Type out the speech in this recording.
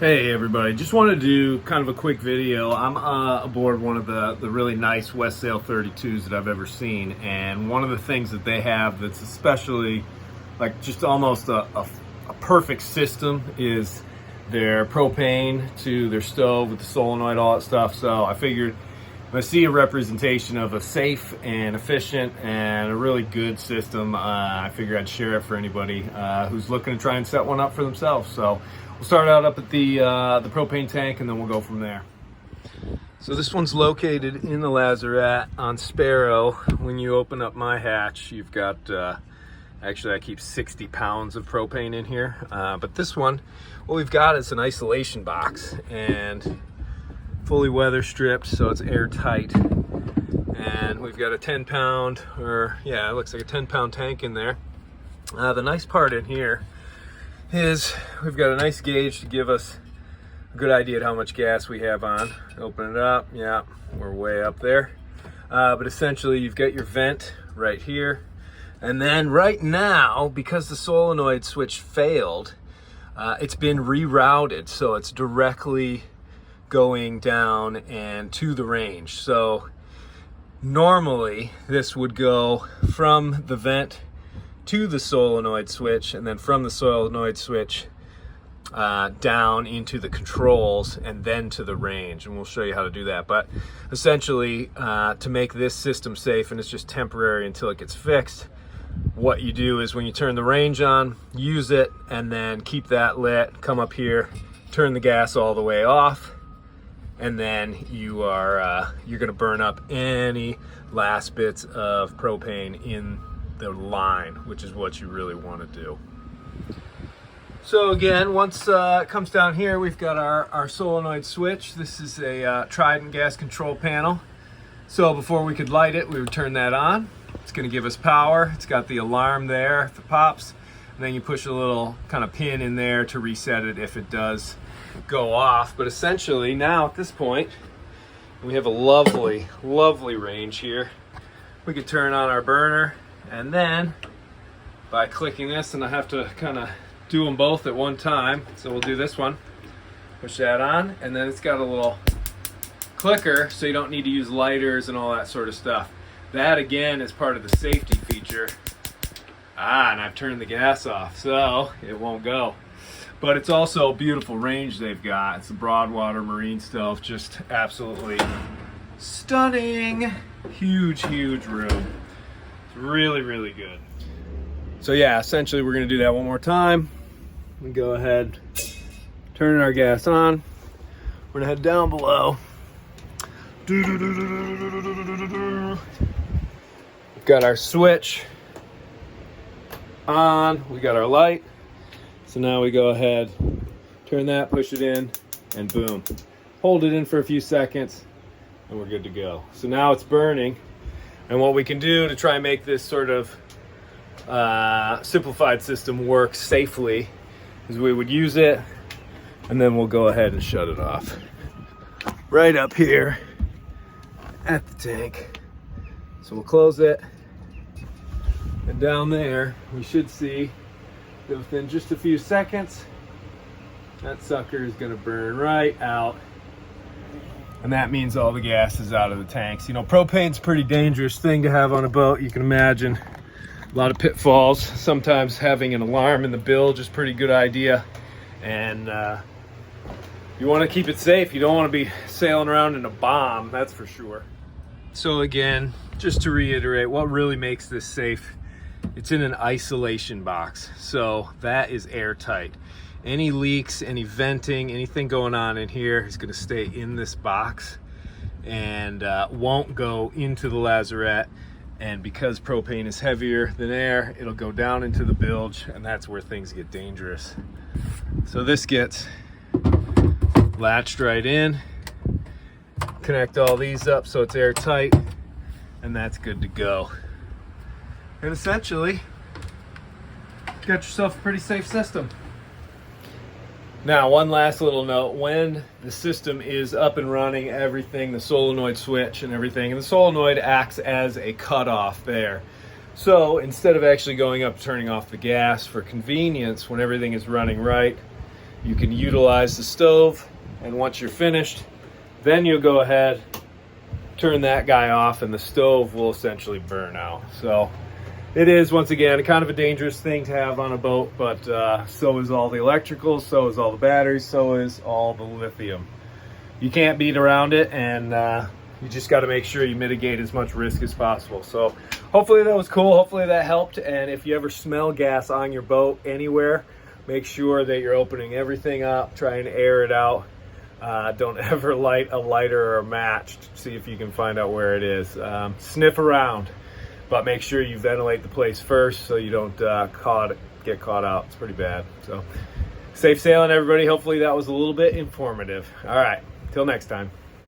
Hey everybody, just wanted to do kind of a quick video. I'm aboard one of the really nice Westsail 32s that I've ever seen, and one of the things that they have that's especially like just almost a perfect system is their propane to their stove with the solenoid, all that stuff. So I figured if I see a representation of a safe and efficient and a really good system, I figured I'd share it for anybody who's looking to try and set one up for themselves. So we'll start out up at the propane tank, and then we'll go from there. So this one's located in the lazarette on Sparrow. When you open up my hatch, you've got, actually I keep 60 pounds of propane in here. But this one, what we've got is an isolation box and fully weather stripped, so it's airtight. And we've got a 10-pound, or yeah, it looks like a 10-pound tank in there. The nice part in here is we've got a nice gauge to give us a good idea of how much gas we have on. Open it up, yeah, we're way up there. But essentially you've got your vent right here. And then right now, because the solenoid switch failed, it's been rerouted, so it's directly going down and to the range. So normally this would go from the vent to the solenoid switch, and then from the solenoid switch down into the controls and then to the range, and we'll show you how to do that. But essentially to make this system safe, and it's just temporary until it gets fixed, what you do is when you turn the range on, use it and then keep that lit, come up here, turn the gas all the way off, and then you're going to burn up any last bits of propane in the line, which is what you really want to do. So again, once it comes down here, we've got our solenoid switch. This is a Trident gas control panel. So before we could light it, we would turn that on. It's going to give us power. It's got the alarm there if it pops, and then you push a little kind of pin in there to reset it if it does go off. But essentially now at this point, we have a lovely range here. We could turn on our burner, and then by clicking this, and I have to kind of do them both at one time, so we'll do this one, push that on, and then it's got a little clicker, so you don't need to use lighters and all that sort of stuff. That again is part of the safety feature. And I've turned the gas off, so it won't go. But it's also a beautiful range they've got. It's a Broadwater marine stove, just absolutely stunning. Huge room. It's really good. So yeah, essentially we're gonna do that one more time. We go ahead, turn our gas on. We're gonna head down below. We've got our switch on, we got our light. So now we go ahead, turn that, push it in, and boom. Hold it in for a few seconds, and we're good to go. So now it's burning, and what we can do to try and make this sort of simplified system work safely is we would use it, and then we'll go ahead and shut it off. Right up here at the tank. So we'll close it, and down there we should see that within just a few seconds, that sucker is gonna burn right out. And that means all the gas is out of the tanks. You know, propane's a pretty dangerous thing to have on a boat. You can imagine a lot of pitfalls. Sometimes having an alarm in the bilge is a pretty good idea. And you wanna keep it safe. You don't wanna be sailing around in a bomb, that's for sure. So again, just to reiterate, what really makes this safe, it's in an isolation box. So that is airtight. Any leaks, any venting, anything going on in here is gonna stay in this box and won't go into the lazarette. And because propane is heavier than air, it'll go down into the bilge, and that's where things get dangerous. So this gets latched right in. Connect all these up so it's airtight, and that's good to go. And essentially, you got yourself a pretty safe system. Now, one last little note, when the system is up and running, everything, the solenoid switch and everything, and the solenoid acts as a cutoff there. So instead of actually going up, turning off the gas, for convenience, when everything is running right, you can utilize the stove, and once you're finished, then you'll go ahead, turn that guy off, and the stove will essentially burn out. So it is, once again, kind of a dangerous thing to have on a boat, but so is all the electrical, so is all the batteries, so is all the lithium. You can't beat around it, and you just got to make sure you mitigate as much risk as possible. So hopefully that was cool. Hopefully that helped. And if you ever smell gas on your boat anywhere, make sure that you're opening everything up, try and air it out. Don't ever light a lighter or a match to see if you can find out where it is. Sniff around, but make sure you ventilate the place first so you don't get caught out. It's pretty bad. So safe sailing, everybody. Hopefully that was a little bit informative. All right, till next time.